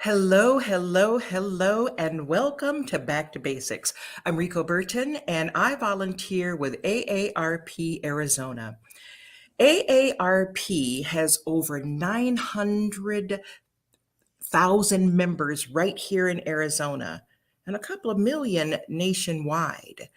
Hello, hello, hello, and welcome to Back to Basics. I'm Rico Burton, and I volunteer with AARP Arizona. AARP has over 900,000 members right here in Arizona and a couple of million nationwide.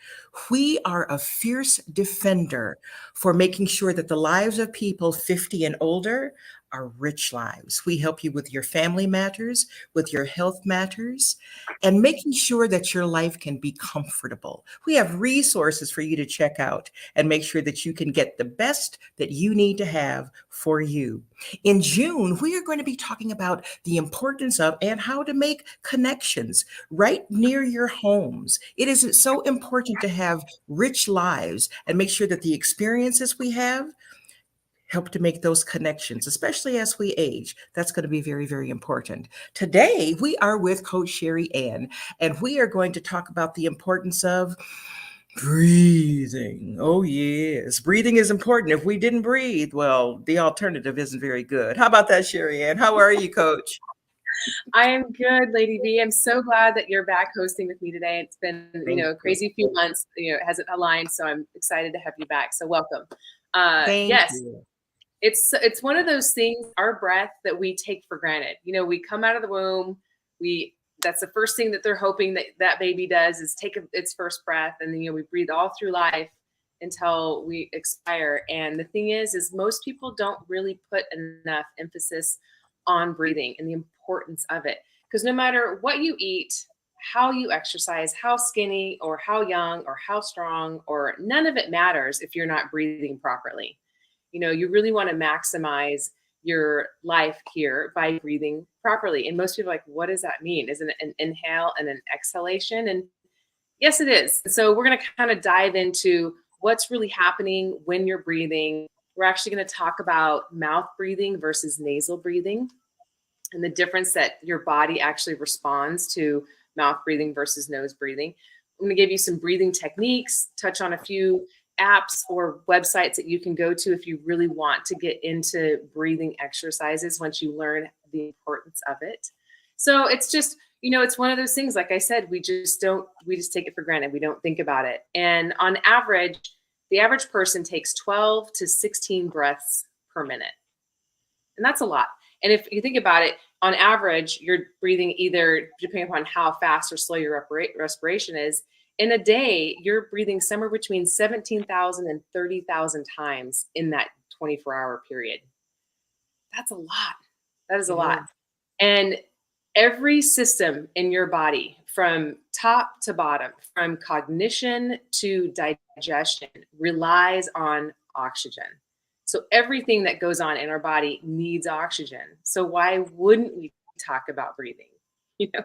We are a fierce defender for making sure that the lives of people 50 and older are rich lives. We help you with your family matters, with your health matters, and making sure that your life can be comfortable. We have resources for you to check out and make sure that you can get the best that you need to have for you. In June, we are going to be talking about the importance of and how to make connections right near your homes. It is so important to have rich lives and make sure that the experiences we have help to make those connections, especially as we age. That's going to be very, very important. Today, we are with Coach SheriAnne, and we are going to talk about the importance of breathing. Oh, yes. Breathing is important. If we didn't breathe, well, the alternative isn't very good. How about that, SheriAnne? How are you, Coach? I am good, Lady V. I'm so glad that you're back hosting with me today. It's been, Oh, a crazy few months. It hasn't aligned, so I'm excited to have you back. So welcome. thank Yes, you. it's one of those things. Our breath that we take for granted. We come out of the womb. We That's the first thing that they're hoping that baby does is take its first breath, and then we breathe all through life until we expire. And the thing is most people don't really put enough emphasis on breathing and the importance of it. Because no matter what you eat, how you exercise, how skinny or how young or how strong, or none of it matters if you're not breathing properly. You really want to maximize your life here by breathing properly. And most people are like, what does that mean? Isn't it an inhale and an exhalation? And yes, it is. So we're going to kind of dive into what's really happening when you're breathing. We're actually going to talk about mouth breathing versus nasal breathing and the difference that your body actually responds to mouth breathing versus nose breathing. I'm going to give you some breathing techniques, touch on a few apps or websites that you can go to if you really want to get into breathing exercises once you learn the importance of it. So it's just, it's one of those things, like I said, we just take it for granted. We don't think about it. And on average, the average person takes 12 to 16 breaths per minute. And that's a lot. And if you think about it, on average, you're breathing either, depending upon how fast or slow your respiration is, in a day, you're breathing somewhere between 17,000 and 30,000 times in that 24-hour period. That's a lot. That is a It lot. is. And every system in your body, from top to bottom, from cognition to digestion, relies on oxygen. So everything that goes on in our body needs oxygen. So why wouldn't we talk about breathing? You know,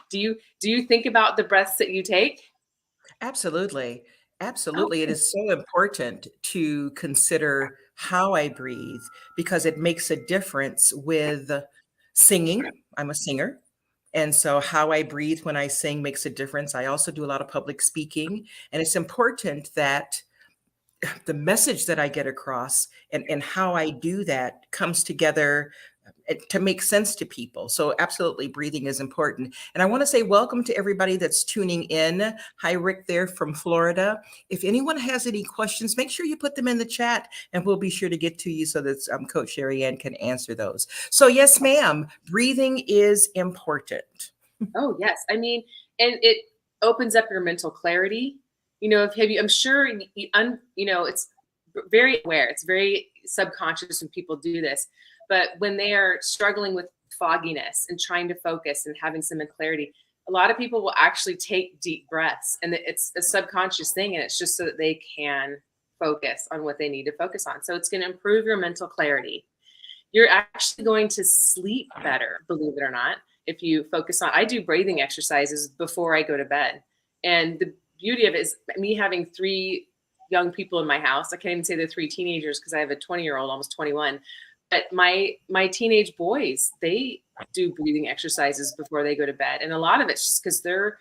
do you think about the breaths that you take? Absolutely. Oh, Absolutely. It is so important to consider how I breathe because it makes a difference with singing. I'm a singer. And so, how I breathe when I sing makes a difference. I also do a lot of public speaking. And it's important that the message that I get across and how I do that comes together to make sense to people. So absolutely breathing is important. And I want to say welcome to everybody that's tuning in. Hi, Rick there from Florida. If anyone has any questions, make sure you put them in the chat and we'll be sure to get to you so that Coach SheriAnne can answer those. So yes, ma'am, breathing is important. oh yes. I mean, and it opens up your mental clarity. If have you, I'm sure it's very aware. It's very subconscious when people do this, but when they are struggling with fogginess and trying to focus and having some clarity, a lot of people will actually take deep breaths, and it's a subconscious thing, and it's just so that they can focus on what they need to focus on. So it's going to improve your mental clarity. You're actually going to sleep better, believe it or not, if you focus on. I do breathing exercises before I go to bed. And the beauty of it is me having three young people in my house. I can't even say they're three teenagers because I have a 20-year-old, almost 21. But my teenage boys, they do breathing exercises before they go to bed. And a lot of it's just because they're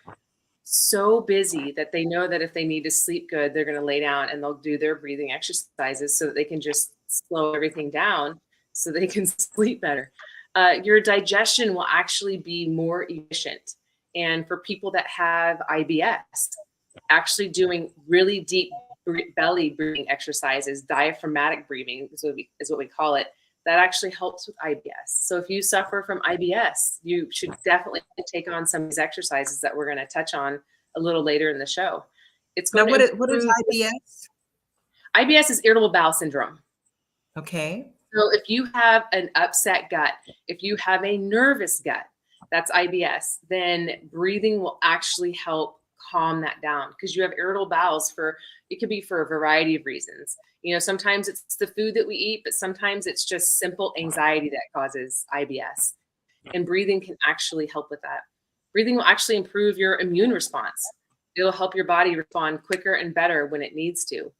so busy that they know that if they need to sleep good, they're going to lay down and they'll do their breathing exercises so that they can just slow everything down so they can sleep better. your digestion will actually be more efficient. And for people that have IBS, actually doing really deep belly breathing exercises, diaphragmatic breathing is what we call it, that actually helps with IBS. So if you suffer from IBS, you should definitely take on some of these exercises that we're going to touch on a little later in the show. It's Now, going to what is improve. IBS? IBS is irritable bowel syndrome. Okay. So if you have an upset gut, if you have a nervous gut, that's IBS, then breathing will actually help calm that down, because you have irritable bowels it could be for a variety of reasons. Sometimes it's the food that we eat, but sometimes it's just simple anxiety that causes IBS. And breathing can actually help with that. Breathing will actually improve your immune response. It'll help your body respond quicker and better when it needs to.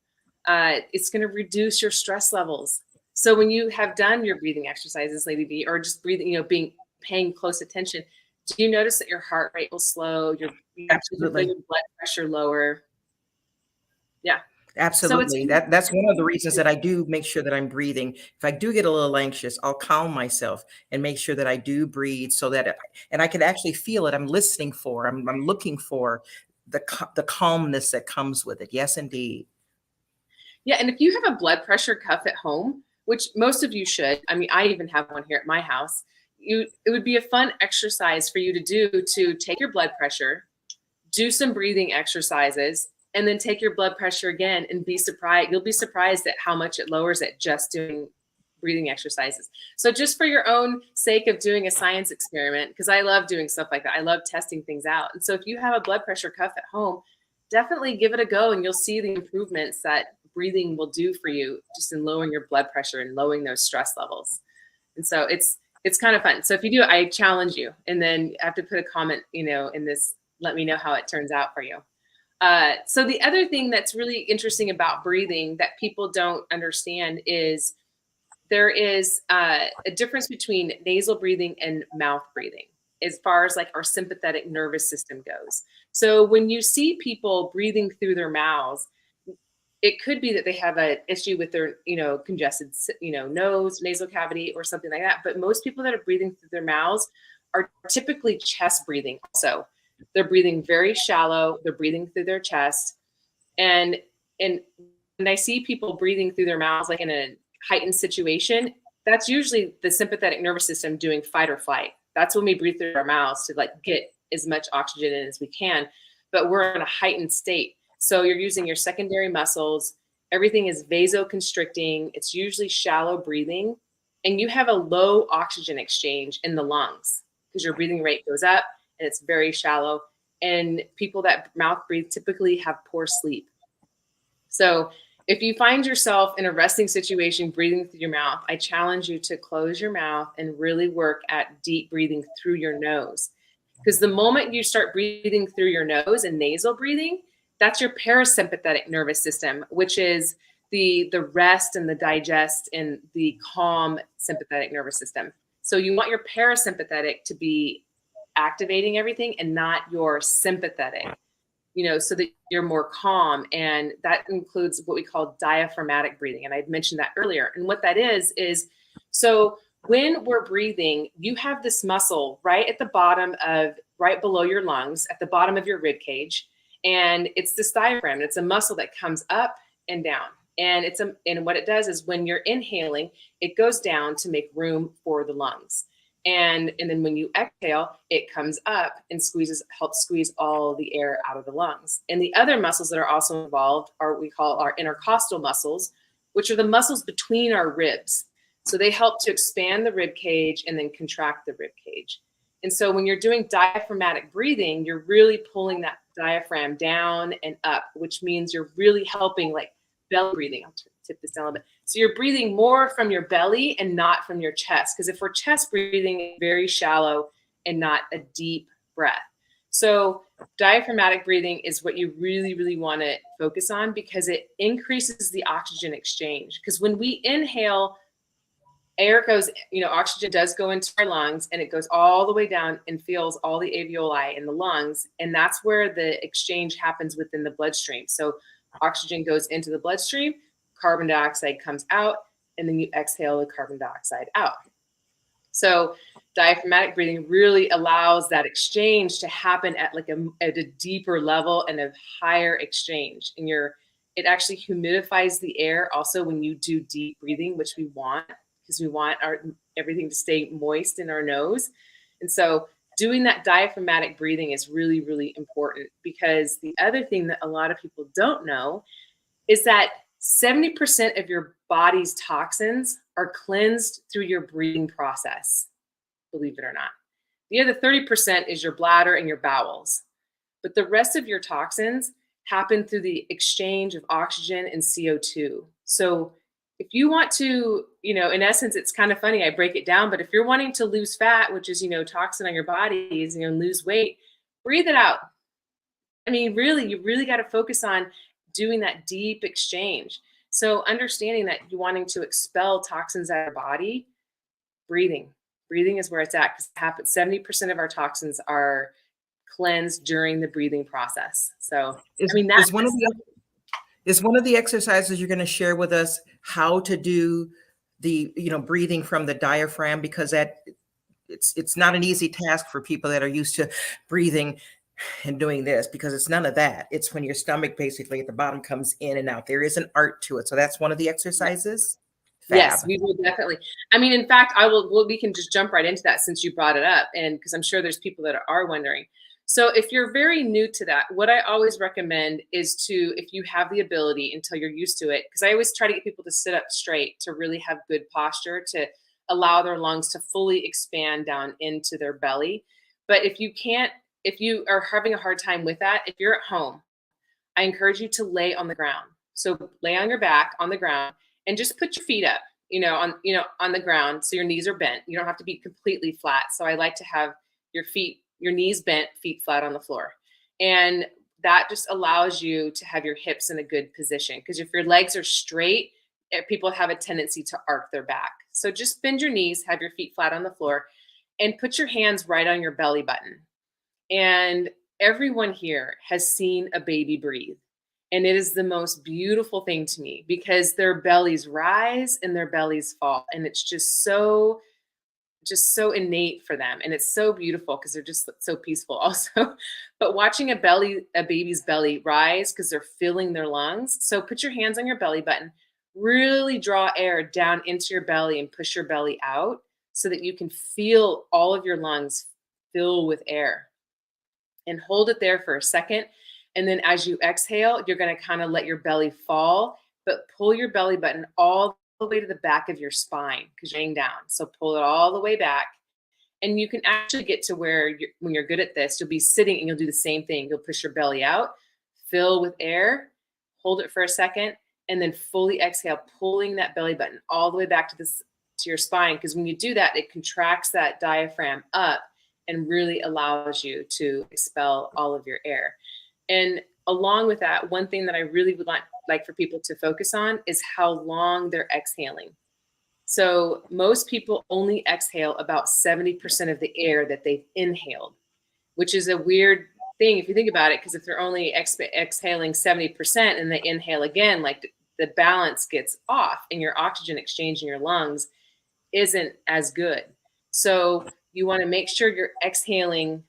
It's going to reduce your stress levels. So when you have done your breathing exercises, Lady B, or just breathing, paying close attention, do you notice that your heart rate will slow? Absolutely. Your blood pressure lower. Yeah. Absolutely. That's one of the reasons that I do make sure that I'm breathing. If I do get a little anxious, I'll calm myself and make sure that I do breathe, so that and I can actually feel it. I'm listening for, I'm looking for the calmness that comes with it. Yes, indeed. Yeah. And if you have a blood pressure cuff at home, which most of you should, I mean, I even have one here at my house, it would be a fun exercise for you to do, to take your blood pressure, do some breathing exercises, and then take your blood pressure again, and be surprised. You'll be surprised at how much it lowers it just doing breathing exercises. So just for your own sake of doing a science experiment, because I love doing stuff like that. I love testing things out. And so if you have a blood pressure cuff at home, definitely give it a go, and you'll see the improvements that breathing will do for you, just in lowering your blood pressure and lowering those stress levels. And so it's kind of fun. So if you do, I challenge you, and then have to put a comment, in this, let me know how it turns out for you. So the other thing that's really interesting about breathing that people don't understand is there is a difference between nasal breathing and mouth breathing, as far as like our sympathetic nervous system goes. So when you see people breathing through their mouths, it could be that they have an issue with their, congested, nose, nasal cavity, or something like that. But most people that are breathing through their mouths are typically chest breathing. Also, they're breathing very shallow. They're breathing through their chest. And when I see people breathing through their mouths, like in a heightened situation, that's usually the sympathetic nervous system doing fight or flight. That's when we breathe through our mouths to like get as much oxygen in as we can. But we're in a heightened state. So you're using your secondary muscles. Everything is vasoconstricting. It's usually shallow breathing. And you have a low oxygen exchange in the lungs, because your breathing rate goes up and it's very shallow. And people that mouth breathe typically have poor sleep. So if you find yourself in a resting situation breathing through your mouth, I challenge you to close your mouth and really work at deep breathing through your nose. Because the moment you start breathing through your nose and nasal breathing, that's your parasympathetic nervous system, which is the rest and the digest and the calm sympathetic nervous system. So you want your parasympathetic to be activating everything, and not your sympathetic, so that you're more calm. And that includes what we call diaphragmatic breathing. And I mentioned that earlier. And what that is so when we're breathing, you have this muscle right at the bottom right below your lungs, at the bottom of your rib cage. And it's this diaphragm. It's a muscle that comes up and down. And and what it does is when you're inhaling, it goes down to make room for the lungs. And then when you exhale, it comes up and helps squeeze all the air out of the lungs. And the other muscles that are also involved are what we call our intercostal muscles, which are the muscles between our ribs. So they help to expand the rib cage and then contract the rib cage. And so when you're doing diaphragmatic breathing, you're really pulling that diaphragm down and up, which means you're really helping like belly breathing. I'll tip this down a little bit. So you're breathing more from your belly and not from your chest. Because if we're chest breathing, very shallow and not a deep breath. So diaphragmatic breathing is what you really, really want to focus on, because it increases the oxygen exchange. Because when we inhale, air goes, oxygen does go into our lungs, and it goes all the way down and fills all the alveoli in the lungs. And that's where the exchange happens within the bloodstream. So oxygen goes into the bloodstream, carbon dioxide comes out, and then you exhale the carbon dioxide out. So diaphragmatic breathing really allows that exchange to happen at like at a deeper level and a higher exchange. And it actually humidifies the air also when you do deep breathing, which we want, because we want everything to stay moist in our nose. And so doing that diaphragmatic breathing is really, really important, because the other thing that a lot of people don't know is that 70% of your body's toxins are cleansed through your breathing process, believe it or not. The other 30% is your bladder and your bowels. But the rest of your toxins happen through the exchange of oxygen and CO2. So if you want to, in essence, it's kind of funny, I break it down, but if you're wanting to lose fat, which is, toxin on your body, is, lose weight, breathe it out. I mean, really, you really got to focus on doing that deep exchange. So understanding that you're wanting to expel toxins out of your body, breathing is where it's at, because it happens. 70% of our toxins are cleansed during the breathing process. So, Is, I mean, is one of the exercises you're going to share with us how to do the, breathing from the diaphragm, because it's not an easy task for people that are used to breathing and doing this, because it's none of that. It's when your stomach basically at the bottom comes in and out. There is an art to it. So that's one of the exercises. yes, Fab. we will definitely. I mean, in fact, we can just jump right into that since you brought it up, and because I'm sure there's people that are wondering. So if you're very new to that, what I always recommend is to, if you have the ability until you're used to it, because I always try to get people to sit up straight to really have good posture, to allow their lungs to fully expand down into their belly. But if you are having a hard time with that, if you're at home, I encourage you to lay on the ground. So lay on your back on the ground and just put your feet up, on the ground, so your knees are bent. You don't have to be completely flat. So I like to have your knees bent, feet flat on the floor. And that just allows you to have your hips in a good position, because if your legs are straight, people have a tendency to arc their back. So just bend your knees, have your feet flat on the floor, and put your hands right on your belly button. And everyone here has seen a baby breathe. And it is the most beautiful thing to me, because their bellies rise and their bellies fall. And it's just so innate for them. And it's so beautiful because they're just so peaceful also. But watching a baby's belly rise because they're filling their lungs. So put your hands on your belly button, really draw air down into your belly and push your belly out so that you can feel all of your lungs fill with air. And hold it there for a second. And then as you exhale, you're going to kind of let your belly fall, but pull your belly button all the way to the back of your spine, because you're laying down. So pull it all the way back. And you can actually get to where when you're good at this, you'll be sitting and you'll do the same thing. You'll push your belly out, fill with air, hold it for a second, and then fully exhale, pulling that belly button all the way back to your spine. Because when you do that, it contracts that diaphragm up and really allows you to expel all of your air. And along with that, one thing that I really would like for people to focus on is how long they're exhaling. So most people only exhale about 70% of the air that they've inhaled, which is a weird thing if you think about it, because if they're only exhaling 70% and they inhale again, like the balance gets off and your oxygen exchange in your lungs isn't as good. So you want to make sure you're exhaling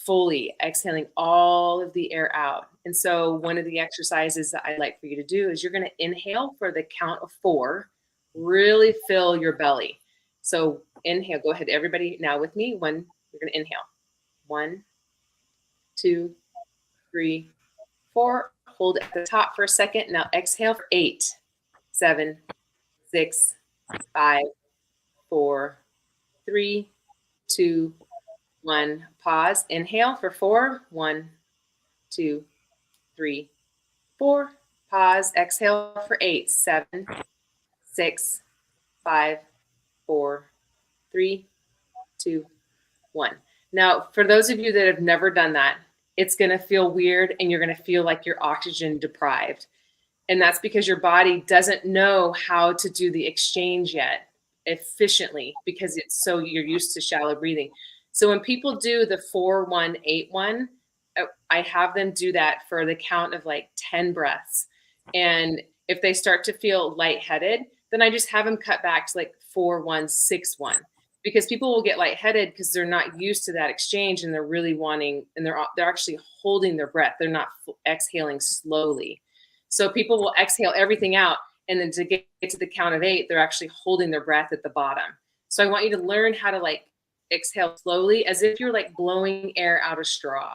fully, exhaling all of the air out. And so one of the exercises that I like for you to do is you're going to inhale for the count of 4, really fill your belly. So inhale, go ahead, everybody now with me. You're going to inhale. 1, 2, 3, 4. Hold it at the top for a second. Now exhale for 8, 7, 6, 5, 4, 3, 2, 1. Pause. Inhale for 4. 1, 2, 3, 4. Pause. Exhale for 8, 7, 6, 5, 4, 3, 2, 1. Now, for those of you that have never done that, it's going to feel weird and you're going to feel like you're oxygen deprived. And that's because your body doesn't know how to do the exchange yet efficiently, because you're used to shallow breathing. So when people do the 4-1-8-1, I have them do that for the count of like 10 breaths. And if they start to feel lightheaded, then I just have them cut back to like 4-1-6-1. because people will get lightheaded because they're not used to that exchange, and they're really wanting, and they're actually holding their breath. They're not exhaling slowly. So people will exhale everything out, and then to get to the count of 8, they're actually holding their breath at the bottom. So I want you to learn how to like exhale slowly as if you're like blowing air out a straw.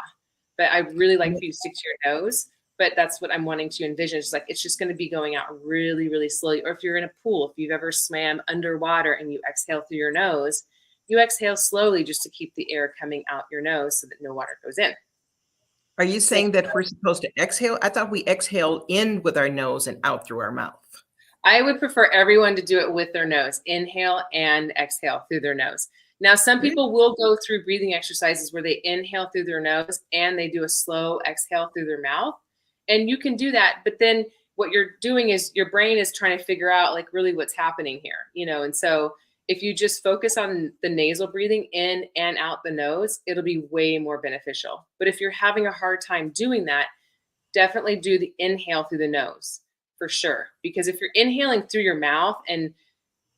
But I really like for you to stick to your nose. But that's what I'm wanting to envision. It's like it's just going to be going out really, really slowly. Or if you're in a pool, if you've ever swam underwater and you exhale through your nose, you exhale slowly just to keep the air coming out your nose so that no water goes in. Are you Same. saying that we're supposed to exhale? I thought we exhale in with our nose and out through our mouth. I would prefer everyone to do it with their nose. Inhale and exhale through their nose. Now, some people will go through breathing exercises where they inhale through their nose and they do a slow exhale through their mouth. And you can do that, but then what you're doing is your brain is trying to figure out like really what's happening here, you know? And so if you just focus on the nasal breathing in and out the nose, it'll be way more beneficial. But if you're having a hard time doing that, definitely do the inhale through the nose for sure. Because if you're inhaling through your mouth and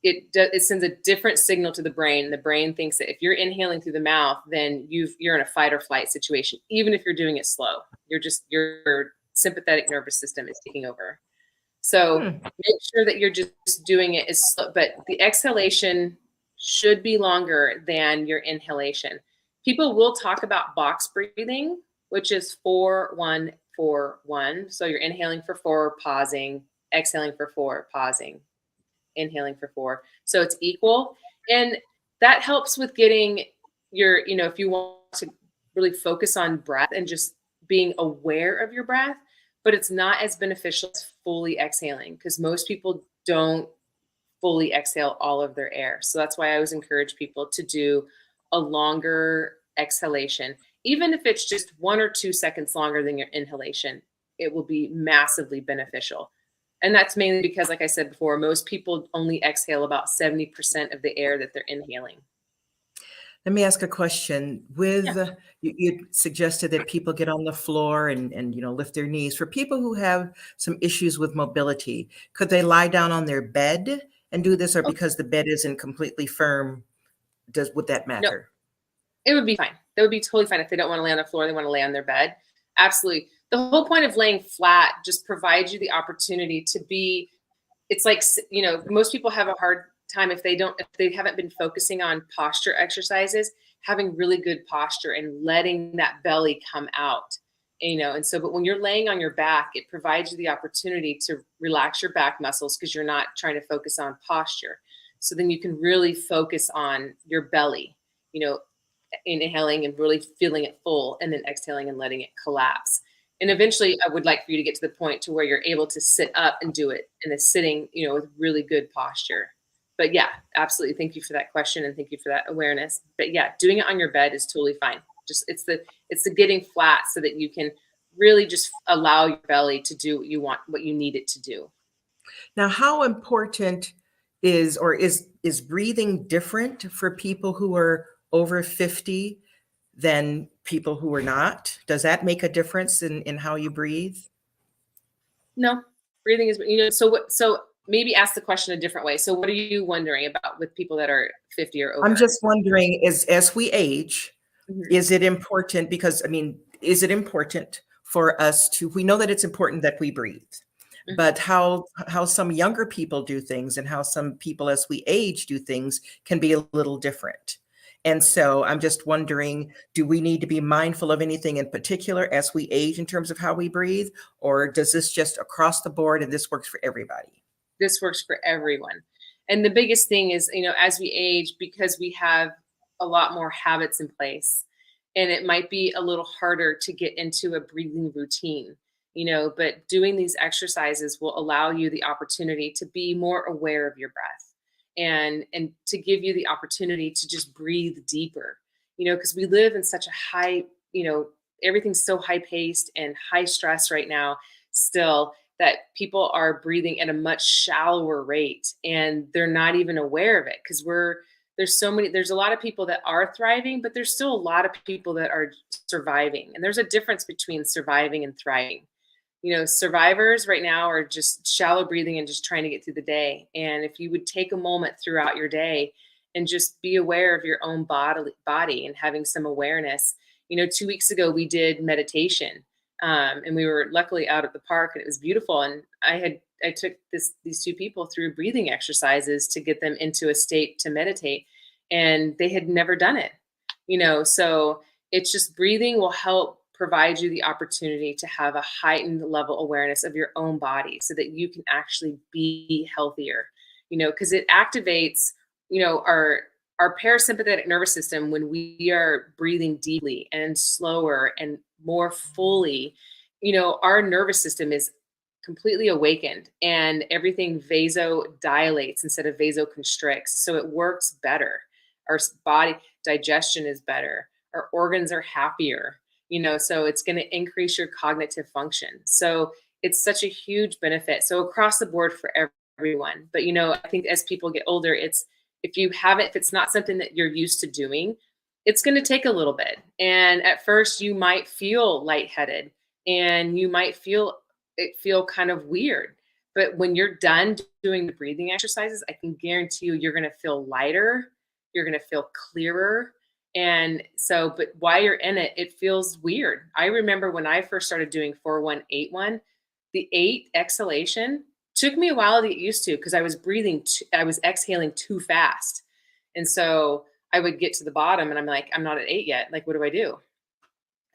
it sends a different signal to the brain. The brain thinks that if you're inhaling through the mouth, then you're in a fight or flight situation, even if you're doing it slow. Your sympathetic nervous system is taking over. So make sure that you're just doing it as slow, but the exhalation should be longer than your inhalation. People will talk about box breathing, which is 4-1-4-1. So you're inhaling for 4, pausing, exhaling for 4, pausing, inhaling for 4. So it's equal. And that helps with getting your, you know, if you want to really focus on breath and just being aware of your breath, but it's not as beneficial as fully exhaling because most people don't fully exhale all of their air. So that's why I always encourage people to do a longer exhalation. Even if it's just 1 or 2 seconds longer than your inhalation, it will be massively beneficial. And that's mainly because, like I said before, most people only exhale about 70% of the air that they're inhaling. Let me ask a question. You suggested that people get on the floor and lift their knees. For people who have some issues with mobility, could they lie down on their bed and do this, or Oh, because the bed isn't completely firm, would that no, matter? it would be fine. That would be totally fine if they don't want to lay on the floor, they want to lay on their bed. Absolutely. The whole point of laying flat just provides you the opportunity to be, it's like, you know, most people have a hard time if they haven't been focusing on posture exercises, having really good posture and letting that belly come out, you know. And so, but when you're laying on your back, it provides you the opportunity to relax your back muscles because you're not trying to focus on posture. So then you can really focus on your belly, you know, inhaling and really feeling it full and then exhaling and letting it collapse. And eventually I would like for you to get to the point to where you're able to sit up and do it in a sitting, you know, with really good posture. But yeah, absolutely. Thank you for that question and thank you for that awareness. But yeah, doing it on your bed is totally fine. Just it's the getting flat so that you can really just allow your belly to do what you need it to do. Now, how important is breathing different for people who are over 50 than people who are not? Does that make a difference in how you breathe? No, breathing is, you know, so maybe ask the question a different way. So what are you wondering about with people that are 50 or I'm over? just wondering, as we age, Mhm. is it important? Because, I mean, is it important for us to, we know that it's important that we breathe, Mhm. but how some younger people do things and how some people as we age do things can be a little different. And so I'm just wondering, do we need to be mindful of anything in particular as we age in terms of how we breathe? Or does this just across the board and this works for everybody? This works for everyone. And the biggest thing is, you know, as we age, because we have a lot more habits in place, and it might be a little harder to get into a breathing routine, you know, but doing these exercises will allow you the opportunity to be more aware of your breath and to give you the opportunity to just breathe deeper, you know, because we live in such a high, you know, everything's so high paced and high stress right now still that people are breathing at a much shallower rate and they're not even aware of it because there's a lot of people that are thriving, but there's still a lot of people that are surviving, and there's a difference between surviving and thriving. You know, survivors right now are just shallow breathing and just trying to get through the day. And if you would take a moment throughout your day and just be aware of your own body and having some awareness. 2 weeks ago we did meditation, and we were luckily out at the park and it was beautiful. And I took these two people through breathing exercises to get them into a state to meditate, and they had never done it. So it's just breathing will help provide you the opportunity to have a heightened level awareness of your own body so that you can actually be healthier, because it activates, our parasympathetic nervous system when we are breathing deeply and slower and more fully. Our nervous system is completely awakened and everything vasodilates instead of vasoconstricts. So it works better. Our body digestion is better. Our organs are happier, so it's going to increase your cognitive function. So it's such a huge benefit. So across the board for everyone. But, I think as people get older, if it's not something that you're used to doing, it's going to take a little bit. And at first you might feel lightheaded and you might feel kind of weird. But when you're done doing the breathing exercises, I can guarantee you're going to feel lighter. You're going to feel clearer. And so, but while you're in it, it feels weird. I remember when I first started doing 4-1-8-1, the 8 exhalation took me a while to get used to because I was exhaling too fast. And so I would get to the bottom and I'm like, I'm not at 8 yet. Like, what do I do?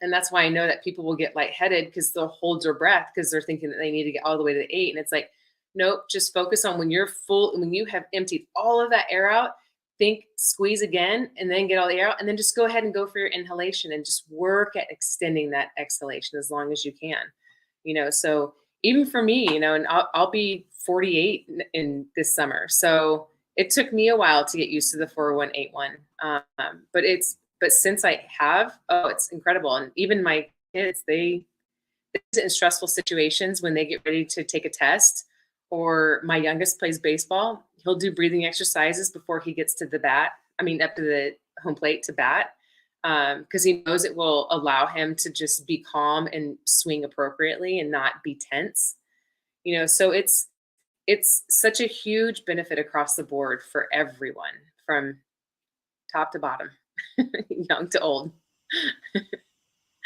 And that's why I know that people will get lightheaded because they'll hold their breath because they're thinking that they need to get all the way to the 8. And it's like, nope, just focus on when you're full, when you have emptied all of that air out, think, squeeze again, and then get all the air out. And then just go ahead and go for your inhalation and just work at extending that exhalation as long as you can. So even for me, and I'll be 48 in this summer. So it took me a while to get used to the 4-1-8-1. But since I have, it's incredible. And even my kids, they sit in stressful situations when they get ready to take a test, or my youngest plays baseball. He'll do breathing exercises before he gets to up to the home plate to bat. Because he knows it will allow him to just be calm and swing appropriately and not be tense. So it's such a huge benefit across the board for everyone from top to bottom, young to old.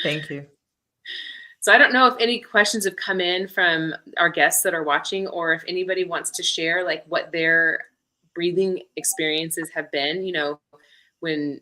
Thank you. So I don't know if any questions have come in from our guests that are watching, or if anybody wants to share like what their breathing experiences have been, when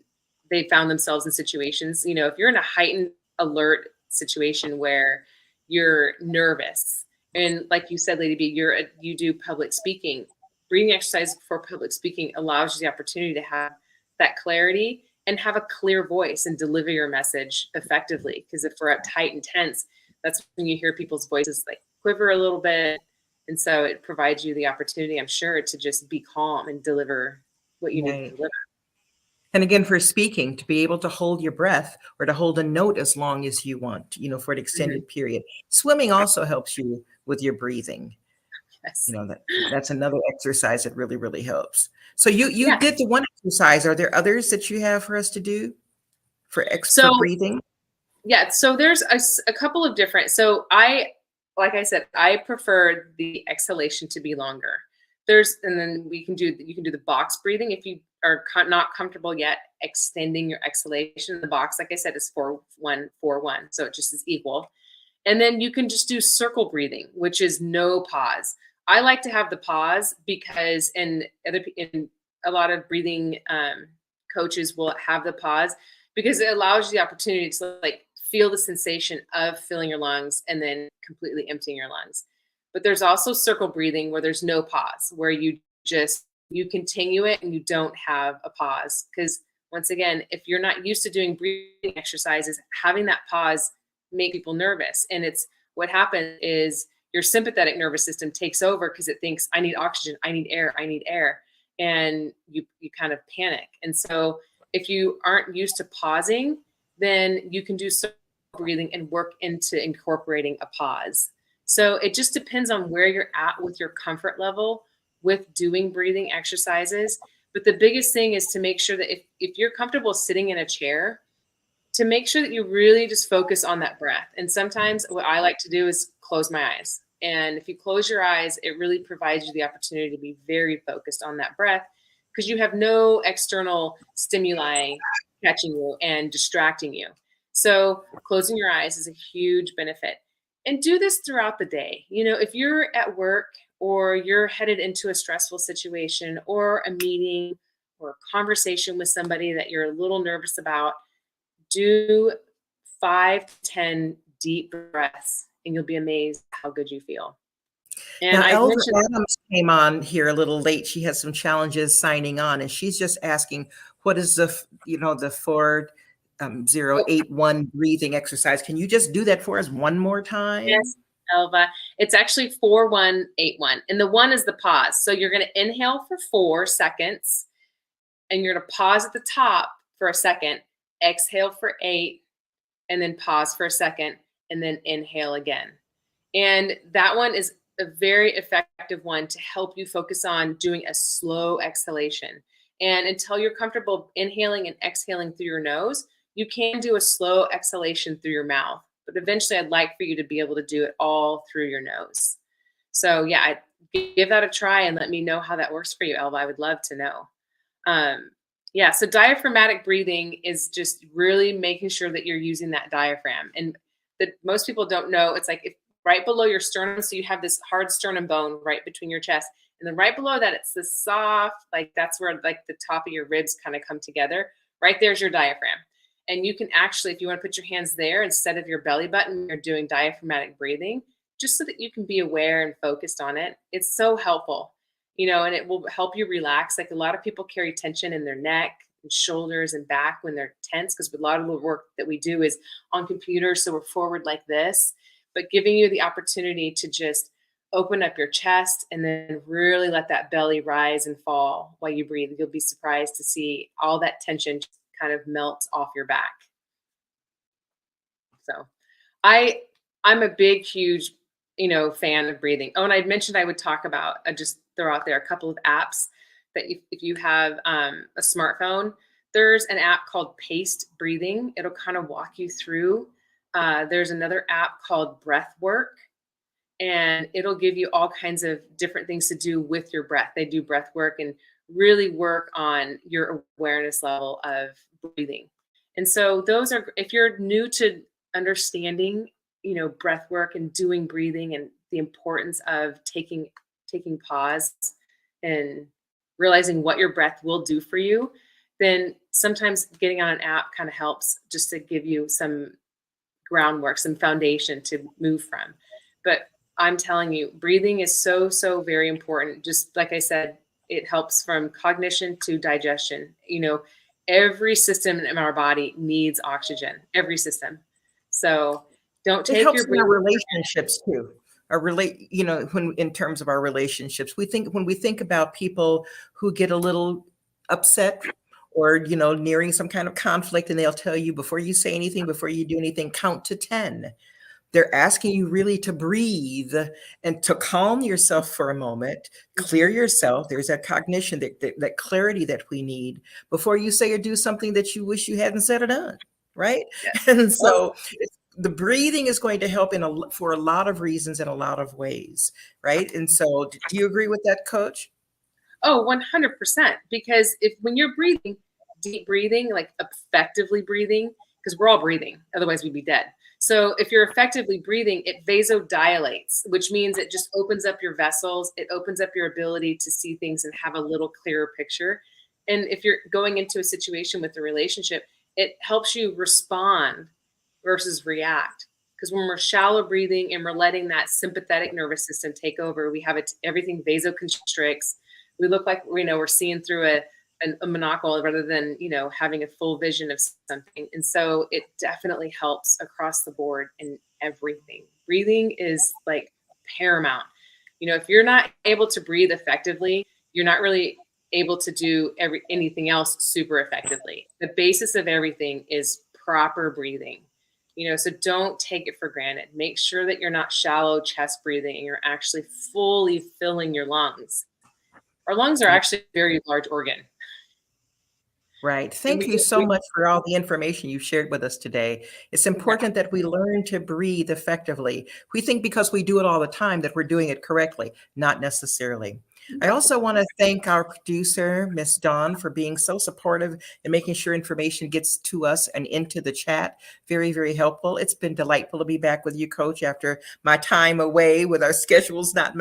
they found themselves in situations. If you're in a heightened alert situation where you're nervous, and like you said, Lady B, you do public speaking. Breathing exercise for public speaking allows you the opportunity to have that clarity and have a clear voice and deliver your message effectively. Because if we're uptight and tense, that's when you hear people's voices like quiver a little bit. And so it provides you the opportunity, I'm sure, to just be calm and deliver what you need to deliver. And again, for speaking, to be able to hold your breath or to hold a note as long as you want, for an extended period. Swimming also helps you with your breathing. Yes. That's another exercise that really, really helps. So you did the one exercise. Are there others that you have for us to do for breathing? Yeah. So there's a couple of different. So like I said, I prefer the exhalation to be longer. And then you can do the box breathing if you are not comfortable yet extending your exhalation. The box, like I said, is 4-1-4-1, so it just is equal. And then you can just do circle breathing, which is no pause. I like to have the pause because in a lot of breathing coaches will have the pause because it allows you the opportunity to like feel the sensation of filling your lungs and then completely emptying your lungs. But there's also circle breathing where there's no pause, where you continue it and you don't have a pause. Because once again, if you're not used to doing breathing exercises, having that pause makes people nervous. And what happens is your sympathetic nervous system takes over because it thinks, I need oxygen, I need air, I need air. And you kind of panic. And so if you aren't used to pausing, then you can do circle breathing and work into incorporating a pause. So it just depends on where you're at with your comfort level with doing breathing exercises. But the biggest thing is to make sure that if you're comfortable sitting in a chair, to make sure that you really just focus on that breath. And sometimes what I like to do is close my eyes. And if you close your eyes, it really provides you the opportunity to be very focused on that breath, because you have no external stimuli catching you and distracting you. So closing your eyes is a huge benefit. And do this throughout the day. If you're at work or you're headed into a stressful situation or a meeting or a conversation with somebody that you're a little nervous about, do 5 to 10 deep breaths and you'll be amazed how good you feel. And Now, I've Elder mentioned, Adams came on here a little late. She has some challenges signing on, and she's just asking, what is the 4081 breathing exercise? Can you just do that for us one more time? yes, Elva, it's actually 4181. And the one is the pause. So you're going to inhale for 4 seconds and you're going to pause at the top for a second, exhale for 8, and then pause for a second, and then inhale again. And that one is a very effective one to help you focus on doing a slow exhalation. And until you're comfortable inhaling and exhaling through your nose, you can do a slow exhalation through your mouth. But eventually, I'd like for you to be able to do it all through your nose. So, yeah, give that a try and let me know how that works for you, Elva. I would love to know. Yeah, so diaphragmatic breathing is just really making sure that you're using that diaphragm. And that most people don't know, it's like if right below your sternum, so you have this hard sternum bone right between your chest, and then right below that, it's this soft, like that's where like the top of your ribs kind of come together. Right there's your diaphragm. And you can actually, if you want to put your hands there instead of your belly button, you're doing diaphragmatic breathing, just so that you can be aware and focused on it. It's so helpful, and it will help you relax. Like a lot of people carry tension in their neck and shoulders and back when they're tense, because a lot of the work that we do is on computers. So we're forward like this, but giving you the opportunity to just open up your chest and then really let that belly rise and fall while you breathe. You'll be surprised to see all that tension just kind of melt off your back. So I'm a big, huge, fan of breathing. Oh, and I'd mentioned I would talk about, just throw out there a couple of apps that if you have a smartphone, there's an app called Paced Breathing. It'll kind of walk you through. There's another app called Breath Work, and it'll give you all kinds of different things to do with your breath. They do breath work and really work on your awareness level of breathing. And so those are, if you're new to understanding, breath work and doing breathing and the importance of taking pause and realizing what your breath will do for you, then sometimes getting on an app kind of helps just to give you some groundwork, some foundation to move from. But I'm telling you, breathing is so, so very important. Just like I said, it helps from cognition to digestion. Every system in our body needs oxygen, every system. So don't It take helps your in our breathing. relationships too. When in terms of our relationships, when we think about people who get a little upset or, nearing some kind of conflict, and they'll tell you, before you say anything, before you do anything, count to 10. They're asking you really to breathe and to calm yourself for a moment, clear yourself. There's that cognition, that clarity that we need before you say or do something that you wish you hadn't said or done, right? Yes. And so the breathing is going to help for a lot of reasons in a lot of ways, right? And so do you agree with that, Coach? Oh, 100%. Because when you're breathing, deep breathing, like effectively breathing, because we're all breathing, otherwise we'd be dead. So if you're effectively breathing, it vasodilates, which means it just opens up your vessels. It opens up your ability to see things and have a little clearer picture. And if you're going into a situation with a relationship, it helps you respond versus react. Because when we're shallow breathing and we're letting that sympathetic nervous system take over, we have everything vasoconstricts. We look like we're seeing through a monocle rather than having a full vision of something. And so it definitely helps across the board in everything. Breathing is like paramount. If you're not able to breathe effectively, you're not really able to do anything else super effectively. The basis of everything is proper breathing. So don't take it for granted. Make sure that you're not shallow chest breathing and you're actually fully filling your lungs. Our lungs are actually a very large organ. Right. And Thank you so much for all the information you shared with us today. It's important that we learn to breathe effectively. We think because we do it all the time that we're doing it correctly. Not necessarily. I also want to thank our producer, Miss Dawn, for being so supportive and making sure information gets to us and into the chat. Very, very helpful. It's been delightful to be back with you, Coach, after my time away with our schedules not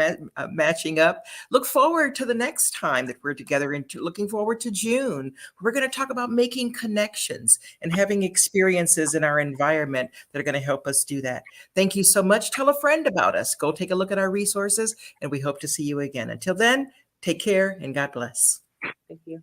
matching up. Look forward to the next time that we're together and looking forward to June. We're going to talk about making connections and having experiences in our environment that are going to help us do that. Thank you so much. Tell a friend about us. Go take a look at our resources, and we hope to see you again. Until then, take care and God bless. Thank you.